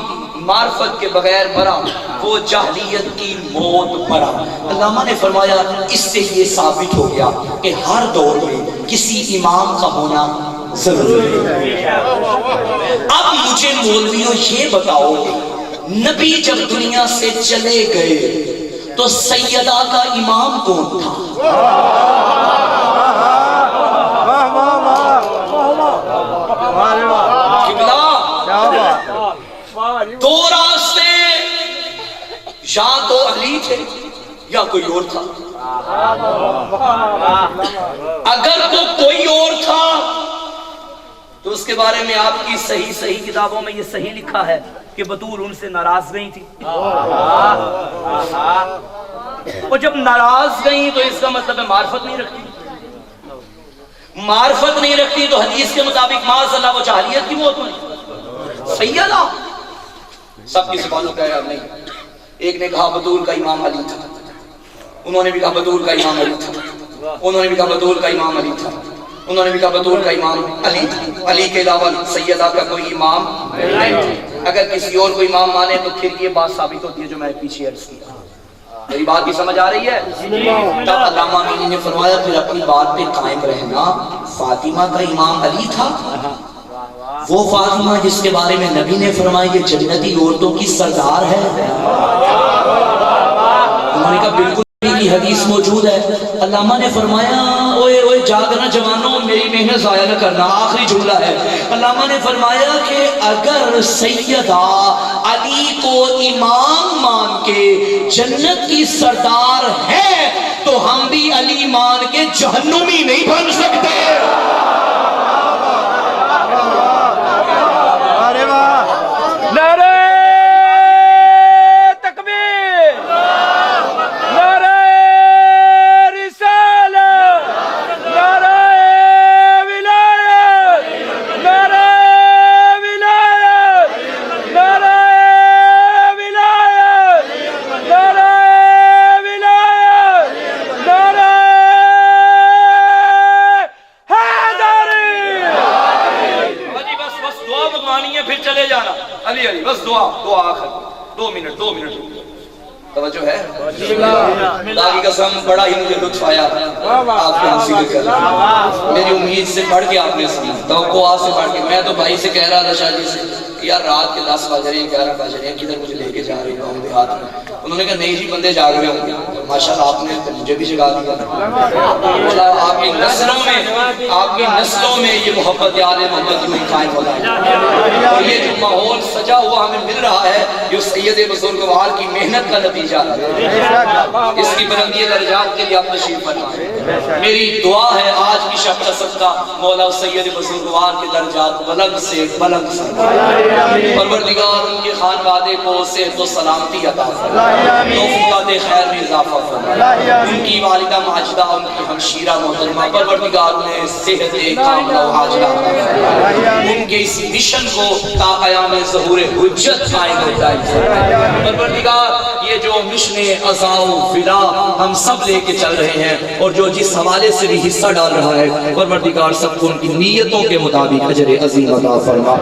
معرفت کے بغیر مرا وہ جاہلیت کی موت مرا۔ علامہ نے فرمایا اس سے یہ ثابت ہو گیا کہ ہر دور میں کسی امام کا ہونا ضروری ہے۔ اب مجھے مولویوں یہ بتاؤ نبی جب دنیا سے چلے گئے تو سیدہ کا امام کون تھا؟ دو راستے، یا تو علی تھے یا کوئی اور تھا۔ اگر تو کوئی اور تھا تو اس کے بارے میں آپ کی صحیح کتابوں میں یہ صحیح لکھا ہے کہ بطول ان سے ناراض گئی تھی، اور جب ناراض گئی تو اس کا مطلب ہے معرفت نہیں رکھتی، معرفت نہیں رکھتی تو حدیث کے مطابق معاذ اللہ وہ جاہلیت کی موت ہوئی۔ سیدہ سب کی زبانوں کا یاد نہیں، ایک نے کہا بطول کا امام علی تھا، انہوں نے بھی کہا بطول کا امام علی تھا، انہوں نے بھی کہا بطول کا امام علی تھا، انہوں نے بھی کہا بطول کا امام علی تھا، علی کے علاوہ سیدہ کا کوئی امام نہیں۔ اگر کسی اور کو امام مانے تو پھر یہ بات ثابت ہوتی ہے جو میں نے پیچھے عرض کیا۔ میری بات بھی سمجھ آ رہی ہے؟ تب علامہ امینی نے فرمایا پھر اپنی بات پہ قائم رہنا، فاطمہ کا امام علی تھا، وہ فاطمہ جس کے بارے میں نبی نے فرمایا یہ جنتی عورتوں کی سردار ہے، انہوں نے کہا بالکل کی حدیث موجود ہے۔ علامہ نے فرمایا اوئے اوئے جاگنا جوانوں، میری محنت ضائع نہ کرنا، آخری جملہ ہے۔ علامہ نے فرمایا کہ اگر سیدہ علی کو امام مان کے جنت کی سردار ہے تو ہم بھی علی مان کے جہنمی نہیں بن سکتے۔ توجہ ہے؟ اللہ کی قسم بڑا ہی مجھے لطف آیا آپ کے ہم ذکر کر رہے، میری امید سے بڑھ کے آپ نے سنا، توقعات سے بڑھ کے۔ میں تو بھائی سے کہہ رہا تھا شاہ جی سے کہ یار رات کے 10 بج رہے ہیں 11 بج رہے ہیں، کدھر مجھے لے کے جا رہے ہوں دیہات میں؟ انہوں نے کہا نہیں جی بندے جاگ رہے ہوں گے۔ ماشاءاللہ آپ نے تو مجھے بھی جگا دیا مولا آپ کی نسلوں میں یہ محبت آل محمد یوں ہی قائم ہو جائے اور یہ جو ماحول سجا ہوا ہمیں مل رہا ہے یہ سید بزرگوار کی محنت کا نتیجہ ہے اس کی بلندی درجات کے لیے آپ تشریف فرمائیں میری دعا ہے آج کی شب کا صدقہ مولا سید بزرگوار کے درجات بلند سے بلند فرمائے پروردگار ان کے خانوادے کو صحت و سلامتی عطا فرمائے توفیقات خیر میں اضافہ فرمائے ان کی والدہ ماجدہ ان کی ہمشیرہ محترمہ پروردگار انہیں صحت کاملہ و عاجلہ ان کے اس مشن کو تا قیام ظہور حجت قائم ہوتا ہے پروردگار یہ جو مشن عزا و فدا ہم سب لے کے چل رہے ہیں اور جو جس حوالے سے بھی حصہ ڈال رہا ہے پروردگار سب کو ان کی نیتوں کے مطابق اجر عظیم عطا فرما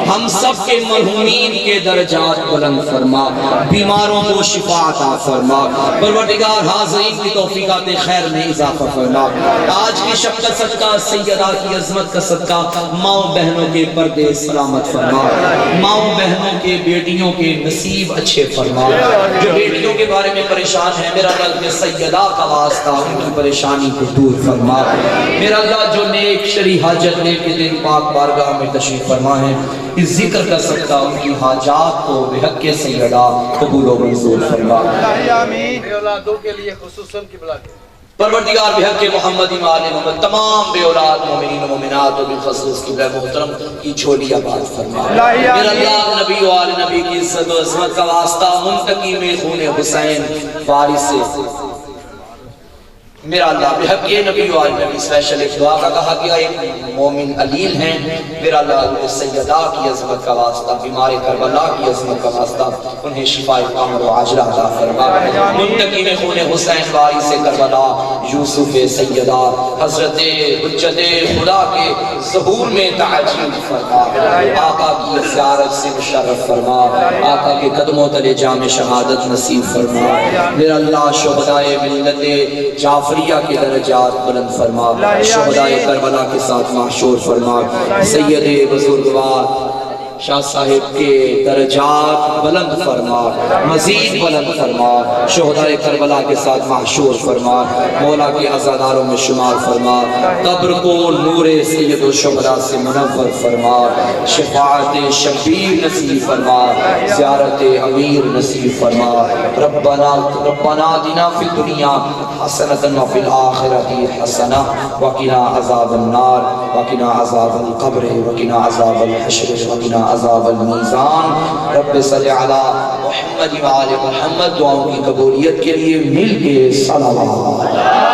ہم سب کے مرحومین کے درجات بلند فرما بیماروں کو شفا عطا فرما پروردگار حاضرین کی توفیقات خیر میں اضافہ فرما آج کی شب کا صدقہ سیدہ کی عظمت کا صدقہ ماؤں بہنوں کے پردے سلامت فرما ماؤں بہنوں کے بیٹیوں کے نصیب اچھے فرما جو بیٹیوں کے بارے میں پریشان ہے میرا اللہ سیدہ کا واسطہ ان کی پریشانی کو دور فرما میرا اللہ جو نیک شرعی حاجت لے کے دن پاک بارگاہ میں تشریف فرما ہے اس ذکر کا صدقہ ان کی حاجات کو بحق سیدہ قبول و منظور فرما اولادوں کے لیے خصوصاً قبلہ پروردگار بحق محمد آل محمد تمام بے اولاد مومنین و مومنات و بالخصوص قبلہ محترم کی جھولی آباد فرما میرا اللہ نبی و آل نبی کی عزت و عظمت کا واسطہ منتقی میں خون حسین فارس سے میرا اللہ بحق نبی و آل نبی اسپیشل ایک دعا کا کہا گیا ایک مومن علیل ہیں میرا اللہ سیدہ کی عظمت کا واسطہ بیمار کربلا کی عظمت کا واسطہ انہیں شفاء کامل و عاجلہ عطا فرما منتقی میں خون حسین وارث کربلا یوسف سیدہ حضرت حجت خدا کے ظہور میں تعجیل فرما آقا کی زیارت سے مشرف فرما آقا کے قدموں تلے جام شہادت نصیب فرما میرا اللہ شہدائے ملت جعفریہ کے درجات بلند فرما شہدائے کربلا کے ساتھ محشور فرما سید بزرگوار شاہ صاحب کے درجات بلند فرما مزید بلند فرما شہدائے کربلا کے ساتھ محشور فرما مولا کے عزاداروں میں شمار فرما قبر کو نور سید الشہداء سے منور فرما شفاعت شبیر نصیب فرما زیارت امیر نصیب فرما ربنا دینا فی الدنیا حسنۃ وفی الآخرۃ حسنہ وقنا عذاب النار وقنا عذاب القبر وقنا عذاب الحشر وقنا عذاب المیزان رب صلی علی محمد و آل محمد دعاؤں کی قبولیت کے لیے مل کے صلوات